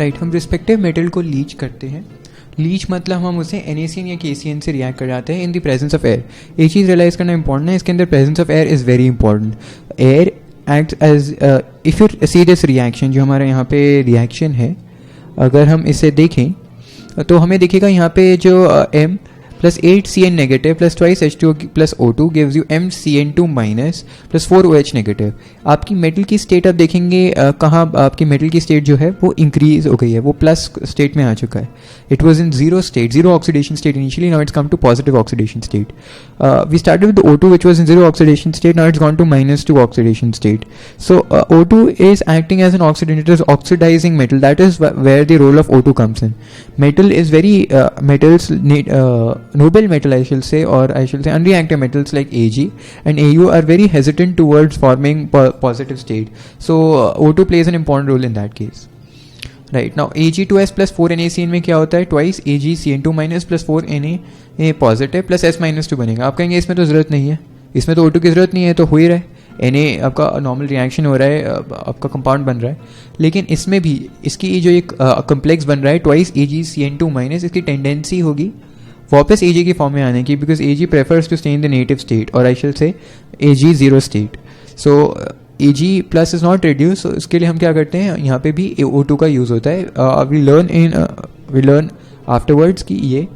Right, हम respective metal को Leach करते हैं. लीच मतलब हम उसे NaCN या KCN से रिएक्ट कर जाते हैं in the presence of air. एक चीज़ रियलाइज़ करना इंपॉर्टेंट है, इसके अंदर presence of air is very important. Air act as, if you see this reaction, जो हमारा यहाँ पे रिएक्शन है, अगर हम इसे देखें तो हमें दिखेगा यहाँ पे जो M plus 8CN negative plus twice H2O plus O2 gives you MCN2 minus plus 4OH negative. आपकी मेटल की स्टेट आप देखेंगे कहाँ आपकी मेटल की स्टेट जो है वो इंक्रीज हो गई है, वो प्लस स्टेट में आ चुका है. It was in zero state, zero oxidation state initially, now it's come to positive oxidation state. We started with O2 which was in zero oxidation state, now it's gone to -2 oxidation state. So O2 is acting as an oxidant, it is oxidizing metal. That is where the role of O2 comes in. Metal is very metals need noble metal, I shall say, or I shall say unreactive metals like Ag and Au are very hesitant towards forming positive state. So O2 plays an important role in that case. Right, now Ag2S plus 4NaCN में क्या होता है, twice AgCN2 minus plus 4Na positive plus S minus 2 बनेगा. आप कहेंगे इसमें तो ज़रूरत नहीं है, इसमें तो O2 की ज़रूरत नहीं है, तो हो ही रहा है, Na आपका नॉर्मल रिएक्शन हो रहा है, आपका कंपाउंड बन रहा है. लेकिन इसमें भी इसकी जो एक कम्प्लेक्स बन रहा है twice AgCN2 minus, इसकी टेंडेंसी होगी वापस Ag की फॉर्म में आने की, because Ag prefers to stay in the native state, और I shall say Ag zero state. So Ag plus is not reduce. So इसके लिए हम क्या करते हैं, यहाँ पे भी O2 का यूज़ होता है. वी लर्न आफ्टरवर्ड्स कि ये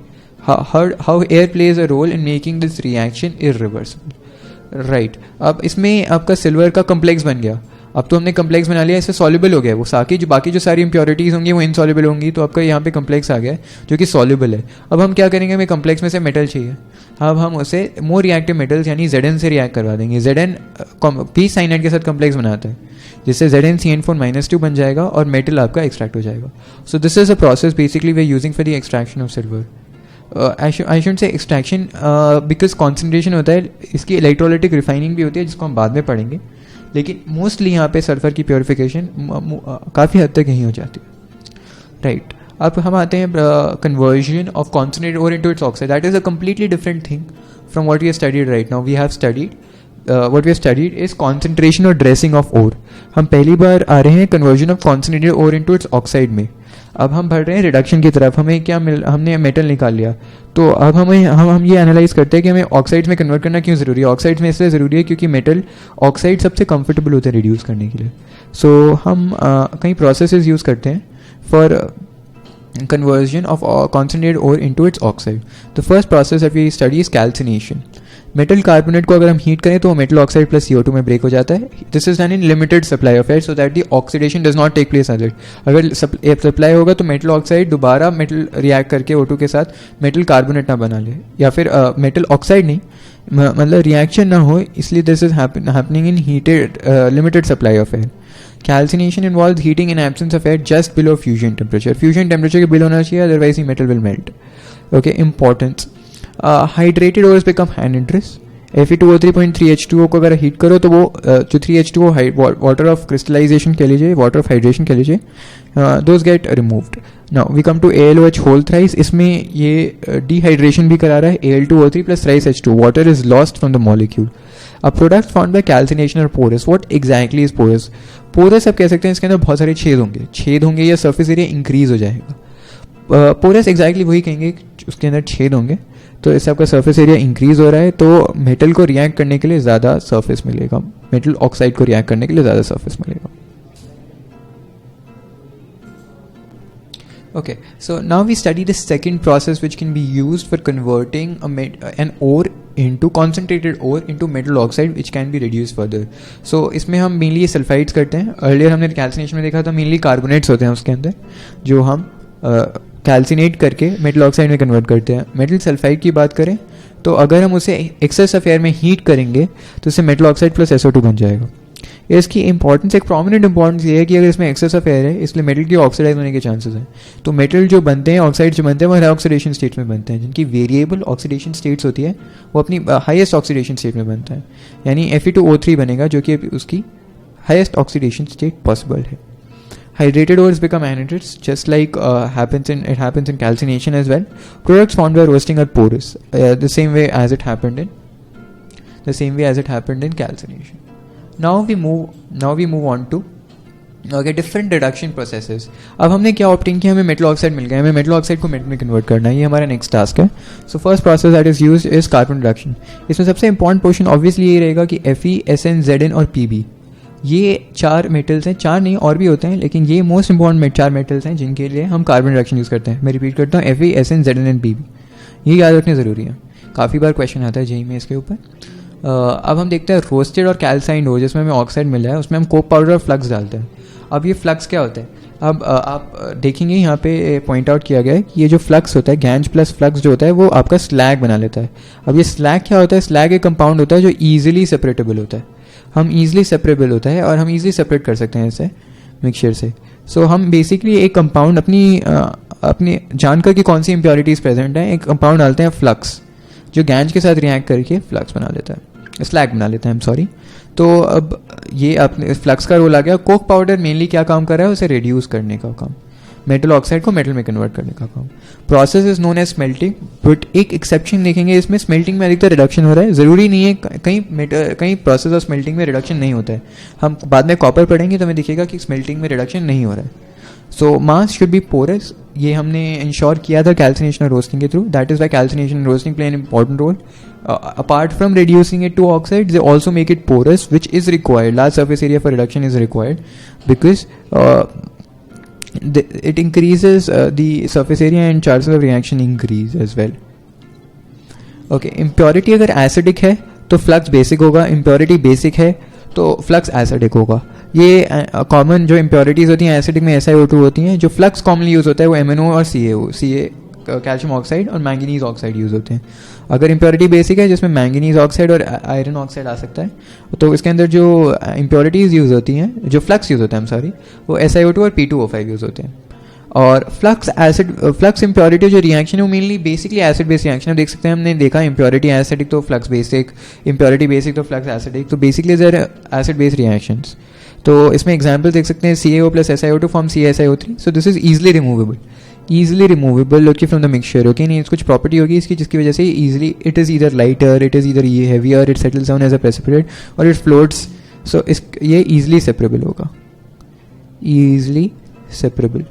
how air plays a role in making this reaction irreversible. Right, अब इसमें आपका सिल्वर का कम्प्लेक्स बन गया. अब तो हमने कम्प्लेक्स बना लिया, इससे सॉल्युबल हो गया. वो बाकी जो सारी इम्प्योरिटीज़ होंगी वो इनसॉल्युबल होंगी, तो आपका यहाँ पे कम्प्लेक्स आ गया है जो कि सॉल्युबल है. अब हम क्या करेंगे, हमें कम्प्लेक्स में से मेटल चाहिए. अब हम उसे मोर रिएक्टिव मेटल्स यानी Zn से रिएक्ट करवा देंगे. Zn पीस साइनाइड के साथ कम्प्लेक्स बनाता है, जिससे ZnCN4-2 बन जाएगा और मेटल आपका एक्सट्रैक्ट हो जाएगा. So this is a process basically we are using for the extraction of silver. I should say extraction because concentration होता है, इसकी इलेक्ट्रोलाइटिक रिफाइनिंग भी होती है जिसको हम बाद में पढ़ेंगे. लेकिन मोस्टली यहाँ पे सल्फर की प्योरिफिकेशन काफ़ी हद तक यहीं हो जाती है. राइट, अब हम आते हैं conversion of concentrated ore into its oxide. That is a completely different thing from what we have studied right now. We have studied what we have studied is concentration और ड्रेसिंग ऑफ ओर. हम पहली बार आ रहे हैं conversion of concentrated ore into its oxide में. अब हम बढ़ रहे हैं रिडक्शन की तरफ. हमें क्या हमने मेटल निकाल लिया, तो अब हम ये एनालाइज करते हैं कि हमें ऑक्साइड्स में कन्वर्ट करना क्यों ज़रूरी है. ऑक्साइड्स में इसलिए ज़रूरी है क्योंकि मेटल ऑक्साइड सबसे कंफर्टेबल होते हैं रिड्यूस करने के लिए. सो हम कई प्रोसेसेस यूज़ करते हैं for conversion of concentrated ore into its oxide. The first process that we study is calcination. Metal carbonate को अगर हम हीट करें तो मेटल ऑक्साइड प्लस CO2 में ब्रेक हो जाता है. This is done in limited supply of air so that the oxidation does not take place other. अगर सप्लाई होगा तो मेटल ऑक्साइड दोबारा मेटल रिएक्ट करके O2 के साथ मेटल कार्बोनेट ना बना ले, या फिर मेटल ऑक्साइड नहीं, मतलब रिएक्शन ना हो, इसलिए this is happening in heated limited supply of air. Calcination involves heating in absence of air just below fusion temperature. Fusion temperature के below होना चाहिए, otherwise the metal will melt. Okay, importance. Hydrated ores become anhydrous. Fe2O3.3H2O को अगर heat करो तो वो जो 3H2O water of crystallization कह लीजिए, वाटर ऑफ हाइड्रेशन कह लीजिए, those get removed. Now we come to ALOH whole thrice. इसमें ये डिहाइड्रेशन भी करा रहा है. Al2O3 plus thrice H2. Water is lost from the molecule. A product found by calcination or porous. What exactly is porous? Porous आप कह सकते हैं इसके अंदर बहुत सारे छेद होंगे या सरफेस एरिया इंक्रीज हो जाएगा. पोरस एग्जैक्टली वही कहेंगे, उसके अंदर छेद होंगे, तो इससे आपका सरफेस एरिया इंक्रीज हो रहा है, तो मेटल को रिएक्ट करने के लिए ज़्यादा सरफेस मिलेगा, मेटल ऑक्साइड को रिएक्ट करने के लिए ज़्यादा सरफेस मिलेगा. Okay, so now we study the second process which can be used for converting an ore into concentrated ore into metal oxide which can be reduced further. So इसमें हम mainly ये sulphides करते हैं. Earlier हमने calcination में देखा था mainly carbonates होते हैं उसके अंदर, जो हम कैल्सिनेट करके मेटल ऑक्साइड में कन्वर्ट करते हैं. मेटल सल्फाइड की बात करें तो अगर हम उसे एक्सेस ऑफ एयर में हीट करेंगे तो इससे मेटल ऑक्साइड प्लस SO2 बन जाएगा. इसकी इंपॉर्टेंस, एक प्रोमिनेंट इंपॉर्टेंस ये है कि अगर इसमें एक्सेस ऑफ एयर है इसलिए मेटल की ऑक्सीडाइज होने के चांसेस हैं. तो मेटल जो बनते हैं, ऑक्साइड जो बनते हैं, वो हाई ऑक्सीडेशन स्टेट में बनते हैं. जिनकी वेरिएबल ऑक्सीडेशन स्टेट्स होती है वो अपनी हाईएस्ट ऑक्सीडेशन स्टेट में बनता है. यानी Fe2O3 बनेगा जो कि उसकी हाईएस्ट ऑक्सीडेशन स्टेट पॉसिबल है. Hydrated ores become anhydrous just like happens in calcination as well. Products found by roasting are porous, the same way as it happened in calcination. Now we move on to okay, different reduction processes. अब हमने क्या obtain किया, हमें metal oxide मिल गया, हमें metal oxide को metal में convert करना है, ये हमारा नेक्स्ट टास्क है. So first process that is used is carbon reduction. इसमें सबसे इंपॉर्टेंट पोर्शन ऑब्वियसली ये रहेगा कि Fe, Sn, Zn और Pb, ये 4 मेटल्स हैं, 4 नहीं और भी होते हैं, लेकिन ये मोस्ट इंपॉर्टेंट 4 मेटल्स हैं जिनके लिए हम कार्बन रिडक्शन यूज़ करते हैं. मैं रिपीट करता हूँ, Fe, Sn, Zn and Pb, ये याद रखना ज़रूरी है, काफ़ी बार क्वेश्चन आता है जेई में इसके ऊपर. अब हम देखते हैं रोस्टेड और कैल्साइंड हो, जिसमें हमें ऑक्साइड मिला है, उसमें हम कोक पाउडर और फ्लक्स डालते हैं. अब ये फ्लक्स क्या होता है, अब आप देखेंगे यहाँ पे पॉइंट आउट किया गया है कि ये जो फ्लक्स होता है, गैंज प्लस फ्लक्स जो होता है, वो आपका स्लैग बना लेता है. अब ये स्लैग क्या होता है, स्लैग एक कंपाउंड होता है जो ईजिली सेपरेटेबल होता है. हम ईजिली सेपरेबल होता है और हम ईजिली सेपरेट कर सकते हैं इसे मिक्सचर से. सो हम बेसिकली एक कंपाउंड अपनी जानकर कि कौन सी इम्प्योरिटीज़ प्रेजेंट हैं, एक कंपाउंड डालते हैं फ्लक्स, जो गैंज के साथ रिएक्ट करके फ्लक्स बना लेता है, स्लैग बना लेता है, आई एम सॉरी. तो अब ये अपने फ्लक्स का रोल आ गया. कोक पाउडर मेनली क्या काम कर रहा है, उसे रिड्यूस करने का काम, मेटल ऑक्साइड को मेटल में कन्वर्ट करने का काम. Process is known as smelting, but एक एक्सेप्शन देखेंगे इसमें, स्मेल्टिंग में अधिकतर रिडक्शन हो रहा है. ज़रूरी नहीं है, कहीं प्रोसेस ऑफ स्मेल्टिंग में रिडक्शन नहीं होता है. हम बाद में कॉपर पढ़ेंगे तो हमें दिखेगा कि स्मेल्टिंग में रिडक्शन नहीं हो रहा है. So mass should be porous, ये हमने इंश्योर किया था कैल्सिनेशन और रोस्टिंग के थ्रू. That is why calcination and roasting play an important role. Apart from reducing it to oxides, they also make it porous, which is required. Large surface area for reduction is required because it increases the surface area and chances of reaction increase as well. Okay, impurity अगर acidic है तो flux basic होगा, impurity basic है तो flux acidic होगा. ये common जो impurities होती हैं एसिडिक में SiO2 होती हैं. जो फ्लक्स कॉमनली यूज़ होता है वो MnO और Ca कैल्शियम ऑक्साइड और मैंगनीज ऑक्साइड यूज़ होते हैं. अगर इम्प्योरिटी बेसिक है जिसमें मैंगनीज ऑक्साइड और आयरन ऑक्साइड आ सकता है, तो इसके अंदर जो इम्प्योरिटीज़ यूज़ होती हैं, जो फ्लक्स यूज़ होता है, सॉरी, वो SiO2 और P2O5 यूज़ होते हैं. और फ्लक्स इम्प्योरिटी जो रिएक्शन है वो mainly basically acid base reaction है. देख सकते हैं, हमने देखा इम्प्योरिटी एसिडिक तो फ्लक्स बेसिक, इम्प्योरिटी बेसिक तो फ्लक्स एसिडिक, तो basically they're acid base reactions. तो इसमें एग्जाम्पल देख सकते हैं, CaO plus SiO2 form CaSiO3. So this is easily removable okay from the mixture. Okay, नहीं कुछ प्रॉपर्टी होगी इसकी जिसकी वजह से easily, it is either lighter, it is either ये heavier, it settles down as a precipitate और it floats. So ये ईजिली सेपरेबल होगा, ईजिली सेपरेबल,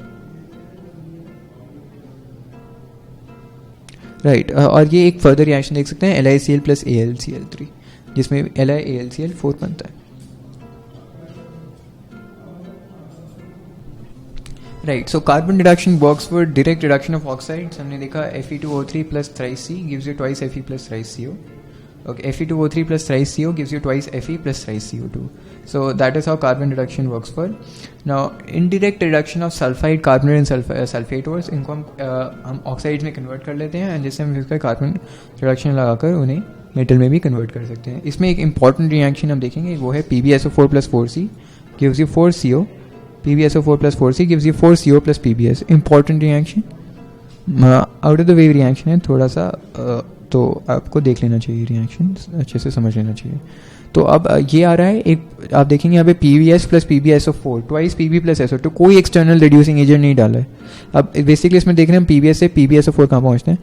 राइट. और ये एक फर्दर रिएक्शन देख सकते हैं, LiCl plus AlCl3, जिसमें LiAlCl4 बनता है. Right, so carbon reduction works for direct reduction of oxides. हमने देखा Fe2O3 plus thrice C gives you twice Fe plus thrice CO. Okay, Fe2O3 plus thrice CO gives you twice Fe plus thrice CO2. So that is how carbon reduction works for. Now indirect reduction of sulfide, carbonate and sulfate ores, इनको हम oxides में convert कर लेते हैं, and जिससे हम इसका carbon reduction लगाकर उन्हें मेटल में भी कन्वर्ट कर सकते हैं. इसमें एक इंपॉर्टेंट रिएक्शन हम देखेंगे, वो है PbSO4 plus 4C gives you 4CO. PbSO4 plus 4C gives you 4CO plus PbS. Important reaction, out of the way reaction है थोड़ा सा, तो आपको देख लेना चाहिए, रिएक्शन अच्छे से समझ लेना चाहिए. तो अब ये आ रहा है एक, आप देखेंगे यहाँ पे PbS plus PbSO4 twice Pb plus SO2, कोई एक्सटर्नल रिड्यूसिंग एजेंट नहीं डाला है. अब बेसिकली इसमें देख रहे हैं हम PbS से PbSO4 कहाँ पहुँचते हैं,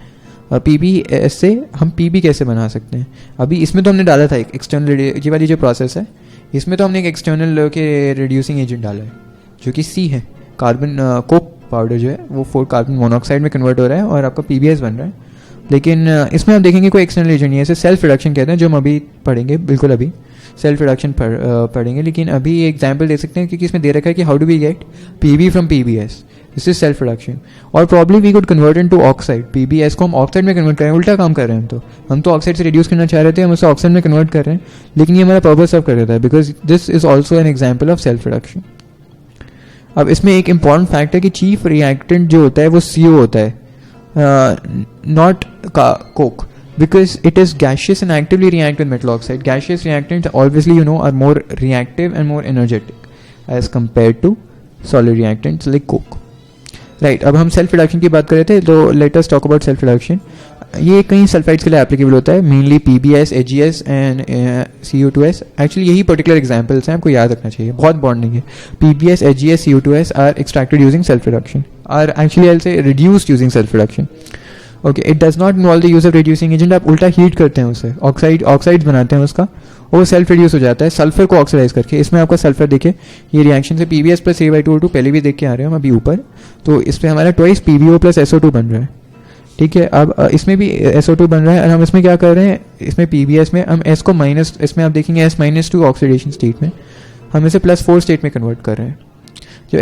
और PbS से हम Pb कैसे बना सकते हैं. अभी इसमें तो हमने डाला था एक एक्सटर्नल, ये वाली जो प्रोसेस है इसमें तो हमने एक एक्सटर्नल के रिड्यूसिंग एजेंट डाला है जो कि C है. कार्बन कोक पाउडर जो है वो 4 कार्बन मोनोऑक्साइड में कन्वर्ट हो रहा है और आपका PbS बन रहा है. लेकिन इसमें हम देखेंगे कोई एक्सटर्नल एजेंट नहीं है, इसे सेल्फ रिडक्शन कहते हैं, जो हम अभी पढ़ेंगे, बिल्कुल अभी सेल्फ रिडक्शन पढ़ेंगे. लेकिन अभी एग्जाम्पल दे सकते हैं क्योंकि इसमें दे रखा है कि how do we get Pb from PbS, this is self reduction. और probably we could convert into oxide, PbS को हम ऑक्साइड में कन्वर्ट करें, उल्टा काम कर रहे हैं. हम तो ऑक्साइड से रिड्यूस करना चाह रहे थे, हम उसे ऑक्साइड में कन्वर्ट कर रहे हैं, लेकिन ये हमारा पर्पस सर्व कर देता है because this is also an example of self reduction. अब इसमें एक इम्पॉर्टेंट फैक्ट है कि चीफ रिएक्टेंट जो होता है वो CO होता है, not Coke, because it is gaseous and actively react with metal oxide. Gaseous reactants obviously are more reactive and more energetic as compared to solid reactants like coke. Right, अब हम self reduction की बात कर रहे थे, तो let us talk about self reduction. ये कई सल्फाइड्स के लिए एप्लीकेबल होता है, mainly PbS, AgS and CO2S. Actually यही पर्टिकुलर एग्जाम्पल्स हैं, आपको याद रखना चाहिए, बहुत बॉन्डिंग है. PbS, AgS, CO2S are extracted using self reduction, or actually I will say reduced using self reduction. Okay, it does not involve the use of reducing agent. आप उल्टा हीट करते हैं उसे, ऑक्साइड्स बनाते हैं उसका, वो सेल्फ रिड्यूस हो जाता है सल्फर को ऑक्सीडाइज करके। इसमें आपका सल्फर देखिए, ये रिएक्शन से PbS प्लस A/2O2 पहले भी देख के आ रहे हैं हम अभी ऊपर, तो इस पर हमारा ट्वाइस PbO प्लस SO2 बन रहा है, ठीक है। अब इसमें भी SO2 बन रहा है, और हम इसमें क्या कर रहे हैं, इसमें PbS में हम S को माइनस, इसमें आप देखेंगे S-2 ऑक्सीडेशन स्टेट में हम इसे +4 स्टेट में कन्वर्ट कर रहे हैं। जो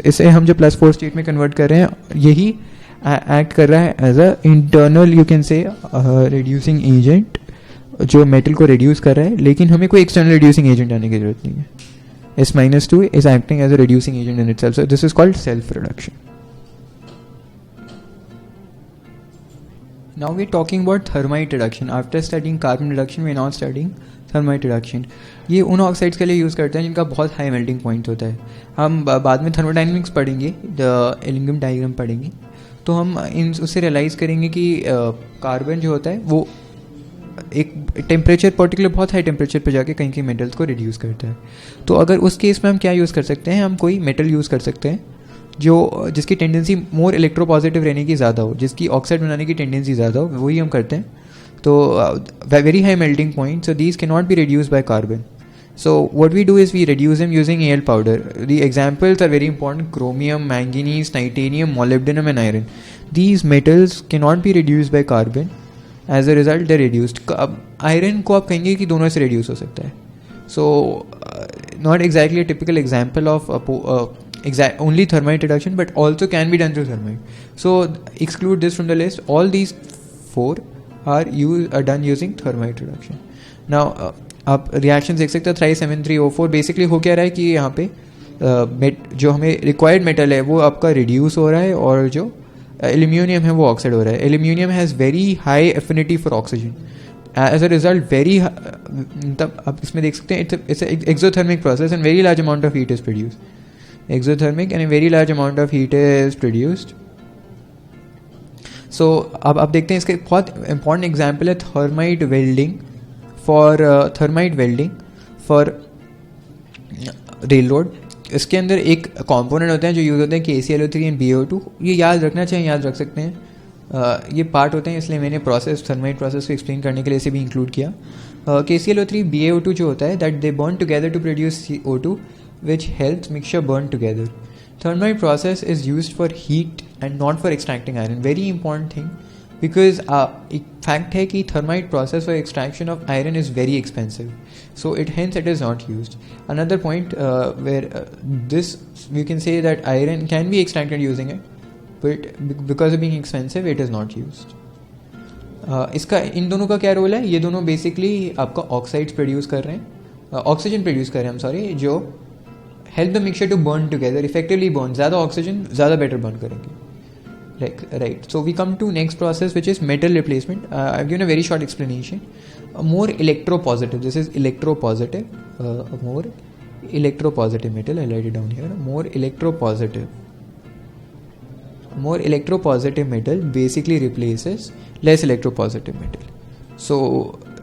इसे हम जो +4 स्टेट में कन्वर्ट कर रहे हैं, यही एक्ट कर रहा है as a internal you can say reducing agent, जो मेटल को रिड्यूस कर रहा है, लेकिन हमें कोई एक्सटर्नल रिड्यूसिंग एजेंट आने की जरूरत नहीं है। S-2 is acting as a reducing agent in itself, so this is called self reduction. Now we're talking about thermite reduction. After studying carbon reduction, we're now studying thermite reduction. ये उन oxides के लिए use करते हैं जिनका बहुत high melting point होता है। हम बाद में थर्मोडाइनमिक्स पढ़ेंगे, द एलिंगम डायग्राम पढ़ेंगे, तो हम उससे रियलाइज़ करेंगे कि कार्बन जो होता है वो एक टेम्परेचर, पर्टिकुलर बहुत हाई टेम्परेचर पर जाके कहीं कहीं मेटल्स को रिड्यूस करता है। तो अगर उस केस में हम क्या यूज़ कर सकते हैं, हम कोई मेटल यूज़ कर सकते हैं जिसकी टेंडेंसी मोर इलेक्ट्रोपॉजिटिव रहने की ज़्यादा हो, जिसकी ऑक्साइड बनाने की टेंडेंसी ज़्यादा हो, वही हम करते हैं। तो very high melting point, so these can not be reduce by carbon, so what we do is we reduce them using AL powder. The examples are very important, chromium, manganese, titanium, molybdenum and iron. These metals can not be reduce by carbon, as a result they reduced. अब iron को आप कहेंगे कि दोनों से reduce हो सकता है, so not exactly a typical example of only thermite reduction, but also can be done through thermite. So exclude this from the list. All these 4 are done using thermite reduction. Now आप reactions देख सकते हो, 373O4 basically हो क्या रहा है कि यहाँ पे जो हमें रिक्वायर्ड मेटल है वो आपका रिड्यूस हो रहा है, और जो एल्यूमिनियम है वो ऑक्साइड हो रहा है। Aluminium has very high affinity for oxygen, as a result very, तब आप इसमें देख सकते हैं it's exothermic process and very large amount of heat is produce, exothermic and a very large amount of heat is produced. So अब आप देखते हैं इसका एक बहुत important example है thermite welding for railroad. इसके अंदर एक component होते हैं जो यूज़ होते हैं KClO3 and BaO2, ये याद रखना चाहिए, याद रख सकते हैं। ये पार्ट होते हैं, इसलिए मैंने थर्माइट प्रोसेस को एक्सप्लेन करने के लिए इसे भी इंक्लूड किया। KClO3 BaO2 जो होता है, that they bond together to produce CO2 which helps mixture burn together. Thermite process is used for heat and not for extracting iron. Very important thing, because एक fact है कि thermite process for extraction of iron is very expensive, so hence it is not used. Another point where this we can say that iron can be extracted using it, but because of being expensive it is not used. इसका इन दोनों का क्या role है, ये दोनों basically आपका oxides produce कर रहे हैं, ऑक्सीजन प्रोड्यूस कर रहे हैं, सॉरी, जो help the mixture to burn together, effectively burn, ज़्यादा ऑक्सीजन ज़्यादा better burn करेंगे, right. So we come to next process, which is metal replacement. I've given a very short explanation. More electropositive, this is electropositive, more electropositive metal, I'll write it down here, more electropositive metal basically replaces less electropositive metal. So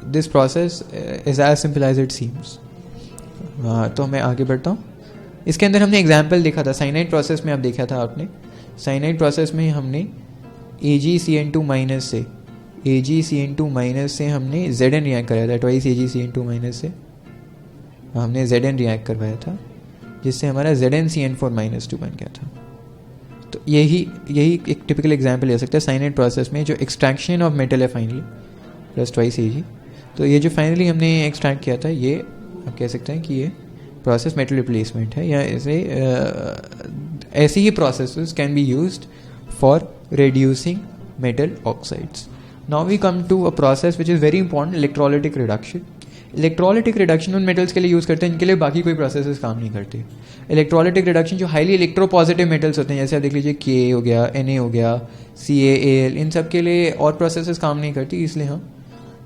this process is as simple as it seems. तो मैं आगे बढ़ता हूँ। इसके अंदर हमने example देखा था साइनाइड प्रोसेस में, आप देखा था आपने, साइनाइड प्रोसेस में हमने AgCN2- से हमने Zn रिएक्ट कराया था, ट्वाइस AgCN2- से हमने Zn रिएक्ट करवाया था, जिससे हमारा ZnCN4- बन गया था। तो यही एक टिपिकल एग्जाम्पल ले सकते हैं साइनाइड प्रोसेस में, जो एक्सट्रैक्शन ऑफ मेटल है फाइनली प्लस ट्वाइस Ag। तो ये जो फाइनली हमने एक्सट्रैक्ट किया था, ये आप कह सकते हैं कि ये प्रोसेस मेटल रिप्लेसमेंट है, या ऐसे ही processes can be used for reducing metal oxides. Now we come to a process which is very important, electrolytic reduction. Electrolytic reduction उन मेटल्स के लिए यूज़ करते हैं इनके लिए बाकी कोई प्रोसेसेस काम नहीं करते। इलेक्ट्रोलिटिक रिडक्शन जो हाईली इलेक्ट्रोपॉजिटिव मेटल्स होते हैं, जैसे आप देख लीजिए Ka हो गया, Na हो गया, CaAl, इन सब के लिए और प्रोसेसेस काम नहीं करती, इसलिए हम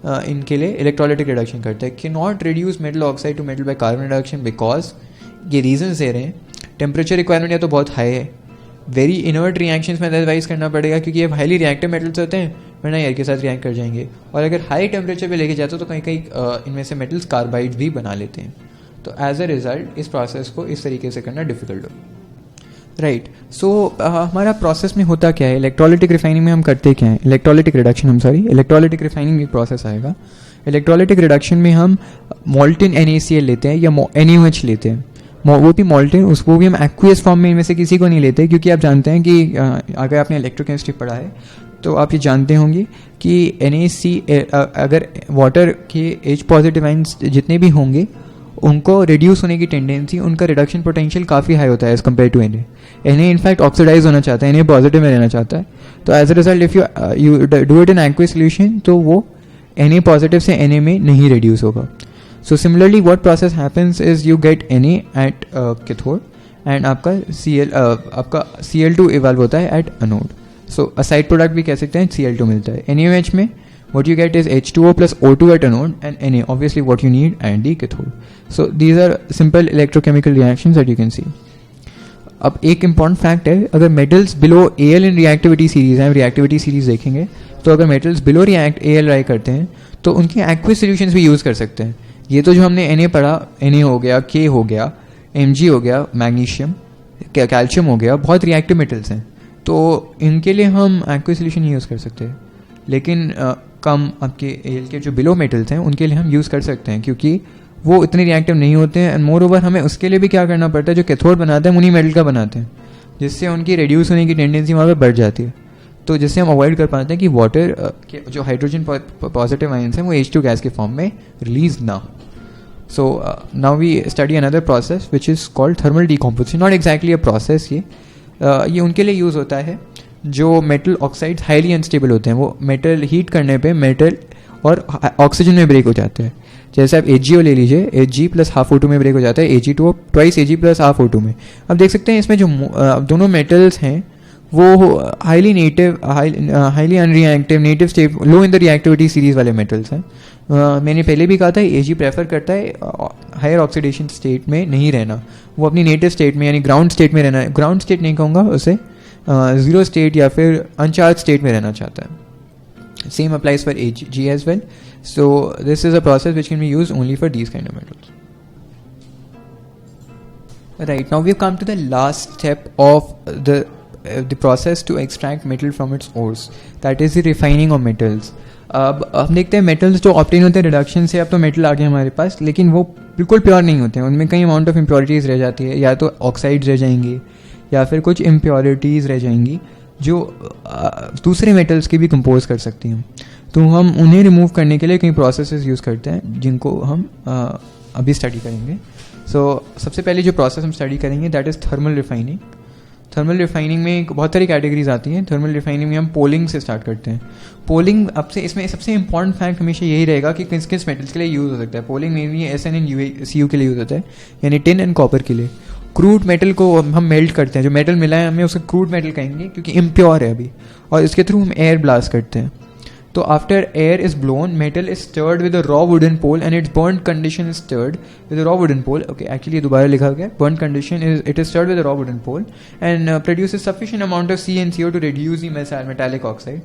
इनके लिए इलेक्ट्रोलिटिक रिडक्शन करते हैं। Can not reduce metal oxide to metal by carbon reduction, because ये रीजन दे रहे हैं, टेम्परेचर रिक्वायरमेंट या तो बहुत हाई है, वेरी इनर्ट रिएक्शंस में अदरवाइज करना पड़ेगा, क्योंकि ये हाईली रिएक्टिव मेटल्स होते हैं, वरना एयर के साथ रिएक्ट कर जाएंगे, और अगर हाई टेम्परेचर पे लेके जाते हो तो कहीं कहीं इनमें से मेटल्स कार्बाइड भी बना लेते हैं। तो एज अ रिजल्ट इस प्रोसेस को इस तरीके से करना डिफिकल्ट हो, राइट। सो हमारा प्रोसेस में होता क्या है, इलेक्ट्रोलिटिक रिफाइनिंग में हम करते क्या है, इलेक्ट्रोलिटिक रिडक्शन, इलेक्ट्रोलिटिक रिफाइनिंग में प्रोसेस आएगा। इलेक्ट्रोलाइटिक रिडक्शन में हम मोल्टन NaCl लेते हैं या NaOH लेते हैं, वो भी मोल्टन, उसको भी हम एक्वियस फॉर्म में इनमें से किसी को नहीं लेते, क्योंकि आप जानते हैं कि अगर आपने इलेक्ट्रोकेमिस्ट्री पढ़ा है तो आप ये जानते होंगे कि अगर वाटर के H पॉजिटिव आयंस जितने भी होंगे उनको रिड्यूस होने की टेंडेंसी, उनका रिडक्शन पोटेंशियल काफ़ी हाई होता है as compare to Na in fact oxidise होना चाहता है, Na पॉजिटिव में रहना चाहता है। तो as a result if you do it in aqueous solution तो वो Na पॉजिटिव से Na में नहीं रिड्यूस होगा। So similarly, what process happens is you get Na at cathode and आपका Cl2 evolve होता है at anode. So a side product भी कह सकते हैं, Cl2 मिलता है। NaOH में what you get is H2O plus O2 at anode and Na obviously what you need at the cathode. So these are simple electrochemical reactions that you can see. अब एक important fact है, अगर metals below Al in reactivity series हैं, reactivity series देखेंगे तो अगर metals below Al राय करते हैं तो उनके aqueous solutions भी यूज़ कर सकते हैं। ये तो जो हमने Na पढ़ा, Na हो गया, K हो गया, Mg हो गया, मैग्नीशियम, कैल्शियम हो गया, बहुत रिएक्टिव मेटल्स हैं, तो इनके लिए हम एक्वियस सॉल्यूशन यूज़ कर सकते हैं। लेकिन कम आपके Al के जो बिलो मेटल्स हैं उनके लिए हम यूज़ कर सकते हैं, क्योंकि वो इतने रिएक्टिव नहीं होते हैं। एंड मोर ओवर हमें उसके लिए भी क्या करना पड़ता है, जो कैथोड बनाते हैं उन्हीं मेटल का बनाते हैं, जिससे उनकी रिड्यूस होने की टेंडेंसी वहाँ पर बढ़ जाती है। तो जिससे हम अवॉइड कर पाते हैं कि वाटर के जो हाइड्रोजन पॉजिटिव आयंस हैं वो H2 गैस के फॉर्म में रिलीज ना हो। So now we study another process which is called thermal decomposition. Not exactly a process, ये उनके लिए यूज़ होता है जो मेटल ऑक्साइड्स हाईली अनस्टेबल होते हैं, वो मेटल हीट करने पे मेटल और ऑक्सीजन में ब्रेक हो जाते हैं। जैसे आप AgO ले लीजिए, Ag प्लस हाफ O2 में ब्रेक हो जाता है, Ag2 twice Ag plus half O2 में। अब देख सकते हैं इसमें जो दोनों मेटल्स हैं वो highly highly unreactive, native state, low in the reactivity series वाले मेटल्स हैं। मैंने पहले भी कहा था Ag प्रेफर करता है हायर ऑक्सीडेशन स्टेट में नहीं रहना, वो अपनी नेटिव स्टेट में यानी ग्राउंड स्टेट में रहना है, ग्राउंड स्टेट नहीं कहूँगा उसे, जीरो स्टेट या फिर अनचार्ज स्टेट में रहना चाहता है। Same applies for Ag as well. So this is a process which can be use only for these kind of metals. Right, now we've come to the last step of the process to extract metal from its ores, that is the refining of metals. अब हम देखते हैं metals जो obtain होते हैं reduction से, अब तो मेटल आ गए हमारे पास, लेकिन वो बिल्कुल प्योर नहीं होते हैं, उनमें कई अमाउंट ऑफ इम्प्योरिटीज़ रह जाती है, या तो ऑक्साइड्स रह जाएंगी या फिर कुछ इम्प्योरिटीज़ रह जाएंगी जो दूसरे मेटल्स की भी कंपोज कर सकती हैं। तो हम उन्हें रिमूव करने के लिए कई प्रोसेसेस यूज़ करते हैं जिनको हम अभी स्टडी करेंगे। सबसे पहले जो प्रोसेस हम स्टडी करेंगे that is thermal refining. Thermal refining में बहुत सारी कैटेगरीज आती हैं। थर्मल रिफाइनिंग में हम पोलिंग से स्टार्ट करते हैं। पोलिंग अब से इसमें सबसे इंपॉर्टेंट फैक्ट हमेशा यही रहेगा कि किस किस मेटल्स के लिए यूज़ हो सकता है। Polling mainly SN and Cu के लिए यूज़ होता है, यानी टिन एंड कॉपर के लिए। क्रूड मेटल को हम मेल्ट करते हैं, जो मेटल मिला है हमें उसे क्रूड मेटल कहेंगे क्योंकि इम्प्योर है अभी, और इसके थ्रू हम एयर ब्लास्ट करते हैं। तो after air is blown, metal is stirred with a raw wooden pole and its burn condition is stirred with a raw wooden pole. Okay, actually दोबारा लिखा गया, burn condition is it is stirred with a raw wooden pole and produces sufficient amount of CnCO to reduce the metallic oxide.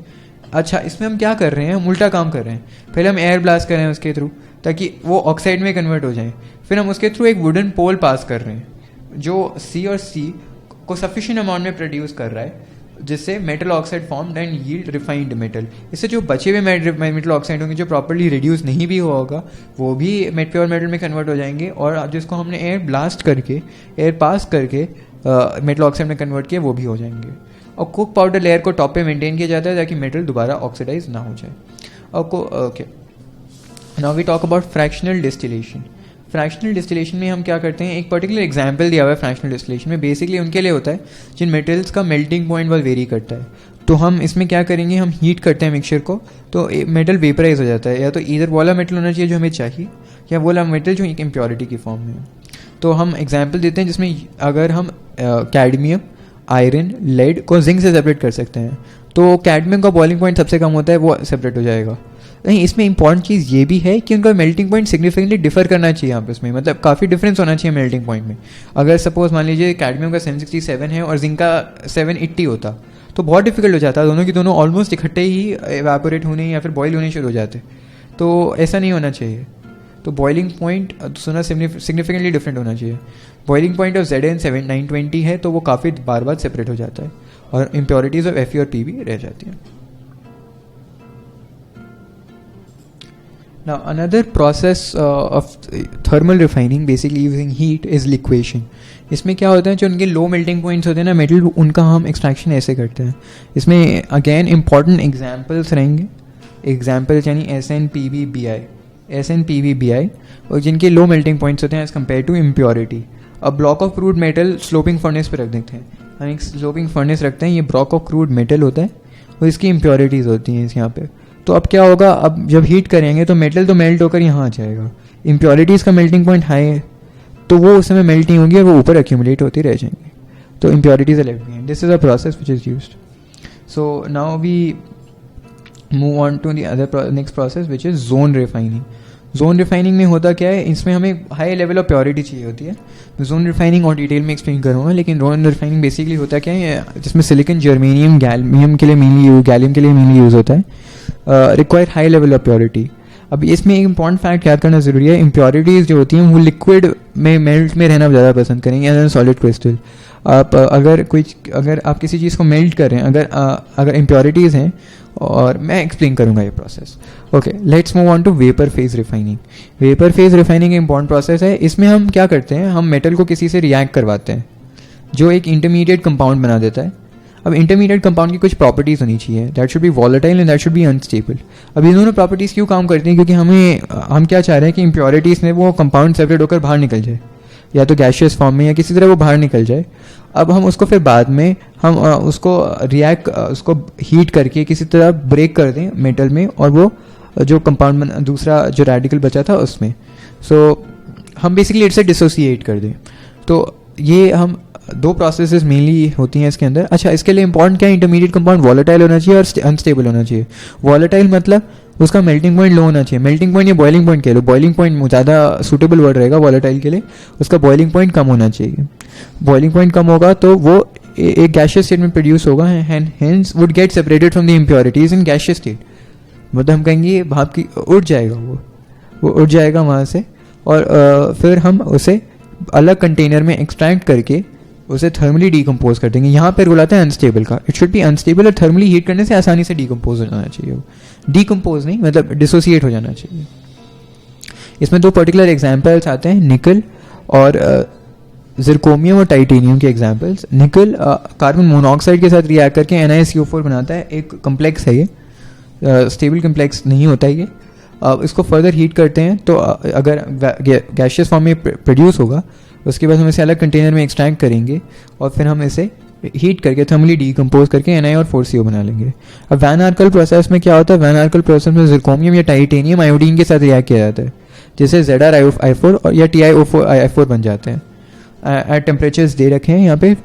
अच्छा, इसमें हम क्या कर रहे हैं, हम उल्टा काम कर रहे हैं। पहले हम एयर ब्लास्ट कर रहे हैं उसके थ्रू ताकि वो ऑक्साइड में कन्वर्ट हो जाए, फिर हम उसके थ्रू एक वुडन पोल पास कर रहे हैं जो C और C को सफिशिएंट अमाउंट में प्रोड्यूस कर रहा है, जिससे metal oxide formed and yield refined metal. इससे जो बचे हुए मेटल ऑक्साइड होंगे जो प्रॉपर्ली रिड्यूस नहीं भी हुआ होगा वो भी प्योर मेटल में कन्वर्ट हो जाएंगे, और जिसको हमने एयर ब्लास्ट करके, एयर पास करके मेटल ऑक्साइड में कन्वर्ट किया वो भी हो जाएंगे। और कुक पाउडर लेयर को टॉप पे मेंटेन किया जाता है ताकि मेटल दोबारा ऑक्सीडाइज ना हो जाए। Okay, now we talk about fractional distillation. Fractional distillation में हम क्या करते हैं, एक पर्टिकुलर एग्जाम्पल दिया हुआ है फ्रैक्शनल डिस्टिलेशन में। बेसिकली उनके लिए होता है जिन मेटल्स का मेल्टिंग पॉइंट बहुत वेरी करता है। तो हम इसमें क्या करेंगे, हम हीट करते हैं मिक्सचर को, तो मेटल वेपराइज हो जाता है। या तो इधर वाला मेटल होना चाहिए जो हमें चाहिए, या वाला मेटल जो एक इम्प्योरिटी की फॉर्म में है। तो हम एग्जाम्पल देते हैं जिसमें अगर हम कैडमियम, आयरन, लेड को जिंक से सेपरेट कर सकते हैं, तो कैडमियम का बॉइलिंग पॉइंट सबसे कम होता है, वो सेपरेट हो जाएगा। नहीं, इसमें इंपॉर्टेंट चीज़ ये भी है कि उनका मेल्टिंग पॉइंट सिग्निफिकेंटली डिफर करना चाहिए आपस में, मतलब काफ़ी डिफरेंस होना चाहिए मेल्टिंग पॉइंट में। अगर सपोज मान लीजिए कैडमियम का 767 है और जिंक का 780 होता तो बहुत डिफिकल्ट हो जाता, दोनों की दोनों ऑलमोस्ट इकट्ठे ही एवापोरेट होने या फिर बॉयल होने शुरू हो जाते। तो ऐसा नहीं होना चाहिए। तो बॉइलिंग पॉइंट सुना सिग्निफिकेंटली डिफरेंट होना चाहिए। बॉइलिंग पॉइंट ऑफ Zn 920 है तो वो काफ़ी बार बार सेपरेट हो जाता है, और इम्प्योरिटीज़ ऑफ Fe और P भी रह जाती हैं। Now another process of thermal refining basically using heat is liquefaction. इसमें क्या होता है, जो उनके लो मेल्टिंग पॉइंट्स होते हैं ना मेटल, उनका हम एक्सट्रैक्शन ऐसे करते हैं. इसमें अगेन इंपॉर्टेंट एग्जांपल्स रहेंगे. एग्जांपल्स यानी SN/PV/BI और जिनके लो मेल्टिंग पॉइंट्स होते हैं एज कम्पेयर टू इम्प्योरिटी. अब block of crude metal sloping furnace पे रख देते हैं. हम एक स्लोपिंग फर्नेस रखते हैं, ये ब्लॉक ऑफ क्रूड मेटल होता है और इसकी इम्प्योरिटीज़ होती हैं इस यहाँ पे. तो अब क्या होगा, अब जब हीट करेंगे तो मेटल तो मेल्ट होकर यहाँ आ जाएगा. इम्प्योरिटीज़ का मेल्टिंग पॉइंट हाई है तो वो उस समय मेल्ट नहीं होगी और वो ऊपर एक्यूमुलेट होती रह जाएंगे. तो impurities are left behind. This is a process which is used. So now we move on to the other next process which is zone refining. Zone refining में होता क्या है, इसमें हमें हाई लेवल ऑफ प्योरिटी चाहिए होती है. मैं जोन रिफाइनिंग और डिटेल में एक्सप्लेन करूँगा, लेकिन जोन रिफाइनिंग बेसिकली होता क्या है, जिसमें सिलिकॉन, जर्मेनियम, गैलियम के लिए मेनली यूज़ होता है. Require high level of purity. अब इसमें एक इंपॉर्टेंट फैक्ट याद करना जरूरी है. इम्प्योरिटीज़ जो होती हैं वो लिक्विड में मेल्ट में रहना ज़्यादा पसंद करेंगे एज एन सॉलिड क्रिस्टल. आप अगर आप किसी चीज़ को मेल्ट कर रहे हैं, अगर इम्प्योरिटीज़ हैं, और मैं एक्सप्लेन करूंगा ये process. Okay, let's move on to vapour phase refining. Vapour phase refining एक इंपॉर्टेंट प्रोसेस है. इसमें हम क्या करते हैं, हम मेटल को किसी से रिएक्ट करवाते हैं जो एक इंटरमीडिएट कंपाउंड बना देता है. अब इंटरमीडिएट कंपाउंड की कुछ प्रॉपर्टीज़ होनी चाहिए. That should be volatile and that should be unstable. अब ये दोनों प्रॉपर्टीज़ क्यों काम करती हैं, क्योंकि हम क्या चाह रहे हैं कि इम्प्योरिटीज़ में वो कंपाउंड सेपरेट होकर बाहर निकल जाए, या तो गैशियस फॉर्म में या किसी तरह वो बाहर निकल जाए. अब हम उसको फिर बाद में हम उसको हीट करके किसी तरह ब्रेक कर दें मेटल में, और वो जो कंपाउंड दूसरा जो रेडिकल बचा था उसमें, सो हम बेसिकली इट्स डिसोसिएट कर दें. तो ये हम दो प्रोसेसेस मेनली होती हैं इसके अंदर. अच्छा, इसके लिए इंपॉर्टेंट क्या है, इंटरमीडिएट कंपाउंड वॉलेटाइल होना चाहिए और अनस्टेबल होना चाहिए. वॉलेटाइल मतलब उसका मेल्टिंग पॉइंट लो होना चाहिए. मेल्टिंग पॉइंट या बॉइलिंग पॉइंट कह लो, बॉइलिंग पॉइंट ज़्यादा सूटेबल वर्ड रहेगा वॉलेटाइल के लिए. उसका बॉइलिंग पॉइंट कम होना चाहिए. बॉइलिंग पॉइंट कम होगा तो वो एक गैशियस स्टेट में प्रोड्यूस होगा and hence would get separated from the impurities in gaseous state. मतलब हम कहेंगे भाप की उड़ जाएगा, वो उड़ जाएगा वहाँ से, और फिर हम उसे अलग कंटेनर में एक्सट्रैक्ट करके उसे थर्मली डीकम्पोज कर देंगे. यहाँ पे रूल आता है अनस्टेबल का. इट शुड बी अनस्टेबल और थर्मली हीट करने से आसानी से डीकम्पोज हो जाना चाहिए. डीकम्पोज नहीं, मतलब डिसोसिएट हो जाना चाहिए. इसमें दो पर्टिकुलर एग्जाम्पल्स आते हैं, निकल और जिरकोमियम और टाइटेनियम के एग्जाम्पल्स. निकल कार्बन मोनोऑक्साइड के साथ रिएक्ट करके NiSiO4 बनाता है. एक कम्प्लेक्स है ये, स्टेबल कम्प्लेक्स नहीं होता है ये. इसको फर्दर हीट करते हैं तो अगर गैशियस फॉर्म में प्रोड्यूस होगा, उसके बाद हम इसे अलग कंटेनर में एक्सट्रैक्ट करेंगे और फिर हम इसे हीट करके थर्मली डीकम्पोज करके Na और 4CO बना लेंगे. अब वैन आर्कल प्रोसेस में क्या होता है, वैन आर्कल प्रोसेस में जिरकोमियम या टाइटेनियम आयोडीन के साथ रिएक्ट किया जाता है, जिससे ZrI4 और या TiO4 बन जाते हैं. एट टेम्परेचर्स दे रखे हैं यहाँ पे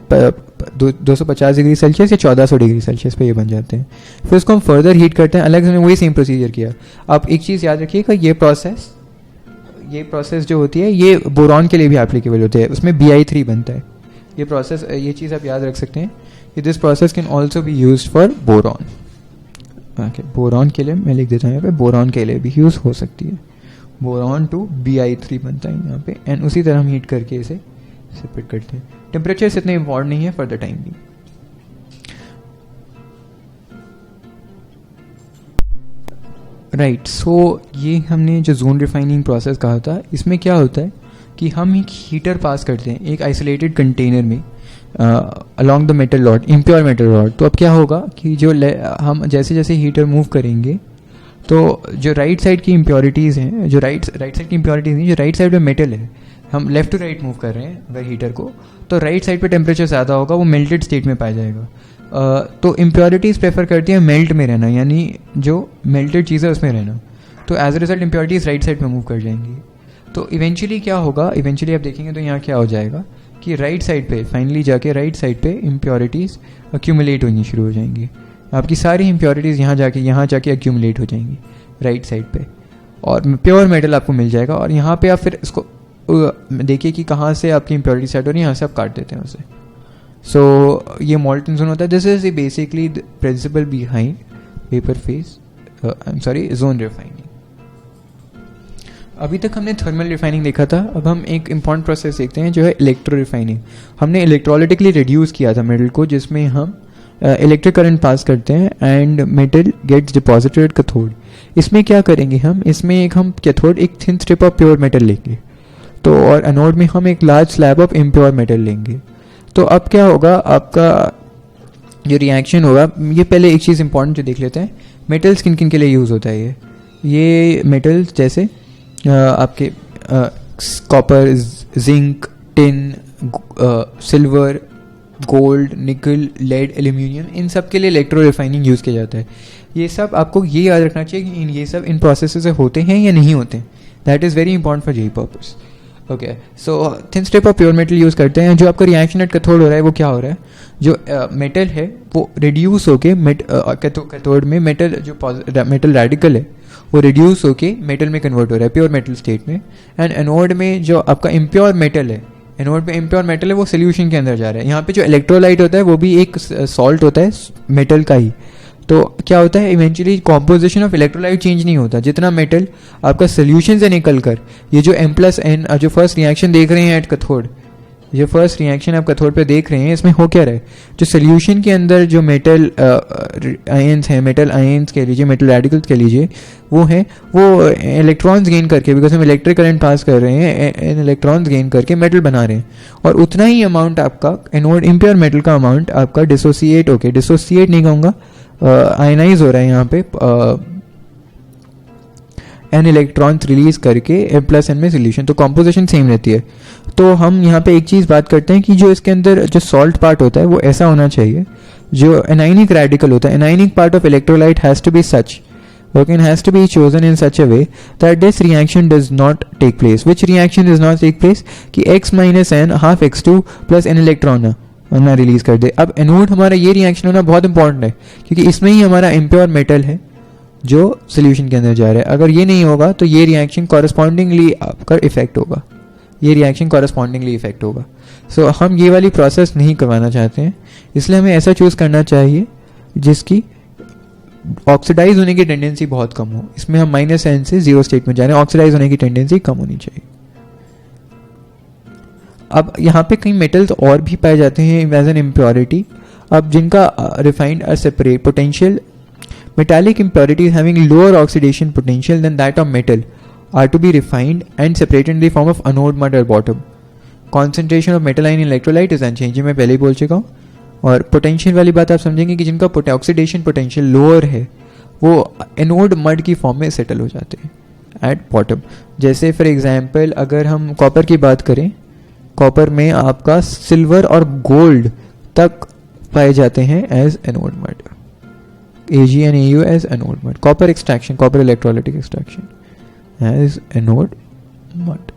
250 डिग्री सेल्सियस या 1400 डिग्री सेल्सियस पे ये बन जाते हैं. फिर उसको हम फर्दर हीट करते हैं, अलग से वही सेम प्रोसीजर किया. आप एक चीज़ याद रखिएगा, ये प्रोसेस जो होती है ये बोरॉन के लिए भी एप्लीकेबल होती है. उसमें Bi3 बनता है. ये चीज़ आप याद रख सकते हैं कि this process can also be use for boron. Boron के लिए मैं लिख देता हूँ यहाँ पे, बोरॉन के लिए भी यूज़ हो सकती है. बोरॉन टू Bi3 बनता है यहाँ पे, एंड उसी तरह हम हीट करके इसे सेपरेट करते हैं. टेम्परेचर इतने इम्पॉर्टेंट नहीं है फॉर द टाइम भी. राइट, सो ये हमने जो जोन रिफाइनिंग प्रोसेस कहा था, इसमें क्या होता है कि हम एक हीटर पास करते हैं एक आइसोलेटेड कंटेनर में along the metal rod, impure metal rod. तो अब क्या होगा कि जो हम जैसे जैसे हीटर मूव करेंगे तो जो राइट साइड की इम्प्योरिटीज़ हैं, जो राइट साइड की इम्प्योरिटीज़ नहीं, जो राइट साइड में मेटल है, हम लेफ्ट टू राइट मूव कर रहे हैं अगर हीटर को, तो राइट साइड पे टेम्परेचर ज़्यादा होगा, वो मेल्टेड स्टेट में पाया जाएगा. तो इम्प्योरिटीज़ प्रेफर करती हैं मेल्ट में रहना, यानी जो मेल्टेड चीज़ है उसमें रहना. तो as a result impurities right side में मूव कर जाएंगी. तो इवेंचुअली क्या होगा, इवेंचुअली आप देखेंगे तो यहाँ क्या हो जाएगा कि राइट साइड पे फाइनली जाके राइट साइड पे इम्प्योरिटीज़ अक्यूमुलेट होनी शुरू हो जाएंगी. आपकी सारी इम्प्योरिटीज़ यहाँ जाके अक्यूमुलेट हो जाएंगी राइट साइड पे, और प्योर मेटल आपको मिल जाएगा. और यहाँ पे आप फिर इसको देखिए कि कहाँ से आपकी इम्प्योरिटी सेट हो रही है, यहाँ से आप काट देते हैं उसे. सो ये मॉल्टन जोन होता है. This is basically the principle behind vapour phase zone refining. अभी तक हमने थर्मल रिफाइनिंग देखा था. अब हम एक इम्पॉर्टेंट प्रोसेस देखते हैं जो है इलेक्ट्रो रिफाइनिंग. हमने इलेक्ट्रोलिटिकली रिड्यूस किया था मेटल को, जिसमें हम इलेक्ट्रिक करंट पास करते हैं and metal gets deposited cathode. इसमें क्या करेंगे इसमें हम कैथोड एक thin strip of pure metal लेंगे, तो और एनोड में हम एक large slab of impure metal लेंगे। तो अब क्या होगा, आपका जो रिएक्शन होगा, ये पहले एक चीज़ इंपॉर्टेंट जो देख लेते हैं, मेटल्स किन किन के लिए यूज़ होता है। ये मेटल्स जैसे आपके copper, zinc, tin, silver, gold, निकल, लेड, एल्यूमिनियम, इन सब के लिए इलेक्ट्रो रिफाइनिंग यूज़ किया जाता है। ये सब आपको ये याद रखना चाहिए कि ये सब इन प्रोसेस से होते हैं या नहीं होते हैं। That is very important for JEE purpose. Okay, so thin strip of pure metal use करते हैं। जो आपका रिएक्शन एट कैथोड हो रहा है वो क्या हो रहा है, जो मेटल है वो रिड्यूस होके कैथोड में मेटल, जो मेटल रेडिकल है वो रिड्यूस होके मेटल में कन्वर्ट हो रहा है, प्योर मेटल स्टेट में। एंड एनोड में जो आपका इम्प्योर मेटल है, एनोड पे इम्प्योर मेटल है, वो सोल्यूशन के अंदर जा रहा है। यहाँ पे जो इलेक्ट्रोलाइट होता है वो भी एक सॉल्ट होता है मेटल का ही। तो क्या होता है, eventually composition of electrolyte change नहीं होता, जितना मेटल आपका सोल्यूशन से निकल कर ये जो M+N जो फर्स्ट रिएक्शन देख रहे हैं एट कैथोड, जो फर्स्ट रिएक्शन आप कैथोड पे देख रहे हैं, इसमें हो क्या रहा है, जो सोल्यूशन के अंदर जो मेटल आयंस हैं, मेटल आयंस कह लीजिए, मेटल रेडिकल्स कह लीजिए, वो इलेक्ट्रॉन्स गेन करके, बिकॉज हम इलेक्ट्रिक करंट पास कर रहे हैं, इलेक्ट्रॉन्स गेन करके मेटल बना रहे हैं। और उतना ही अमाउंट आपका एनोड इम्प्योर मेटल का अमाउंट आपका डिसोसिएट नहीं कहूँगा, आयनाइज हो रहा है यहाँ पे, एन इलेक्ट्रॉन्स रिलीज करके M+N में सोल्यूशन, तो कॉम्पोजिशन सेम रहती है। तो हम यहाँ पे एक चीज़ बात करते हैं कि जो इसके अंदर जो सॉल्ट पार्ट होता है वो ऐसा होना चाहिए, जो एनाइनिक रेडिकल होता है, anionic part of electrolyte has to be such, okay, and has to be chosen in such a way that this reaction does not take place. Which reaction does not take place? कि x minus n half x2 plus n electron ना release कर दे। अब anode हमारा ये reaction होना बहुत important है, क्योंकि इसमें ही हमारा इम्प्योर मेटल है जो सोल्यूशन के अंदर जा रहा है। अगर ये नहीं होगा तो ये रिएक्शन कॉरस्पॉन्डिंगली आपका इफेक्ट होगा, ये रिएक्शन कॉरस्पॉन्डिंगली इफेक्ट होगा। सो हम ये वाली प्रोसेस नहीं करवाना चाहते हैं, इसलिए हमें ऐसा चूज़ करना चाहिए जिसकी ऑक्सीडाइज होने की टेंडेंसी बहुत कम हो। इसमें हम -n से 0 स्टेट में जा रहे हैं, ऑक्सीडाइज होने की टेंडेंसी कम होनी चाहिए। अब यहाँ पे कई मेटल्स और भी पाए जाते हैं एज एन इम्प्योरिटी, अब जिनका refined are separate potential. Metallic impurities having lower oxidation potential than that of metal are to be refined and separated in the form of anode mud or bottom. Concentration of metal ion electrolyte is unchanged, मैं पहले ही बोल चुका हूँ। और potential वाली बात आप समझेंगे कि जिनका ऑक्सीडेशन पोटेंशियल लोअर है वो एनोड मड की फॉर्म में सेटल हो जाते हैं एट बॉटम। जैसे फॉर एग्जांपल अगर हम कॉपर की बात करें, कॉपर में आपका सिल्वर और गोल्ड तक पाए जाते हैं as anode mud, Ag and Au as anode mud. Copper extraction, copper electrolytic extraction as anode mud.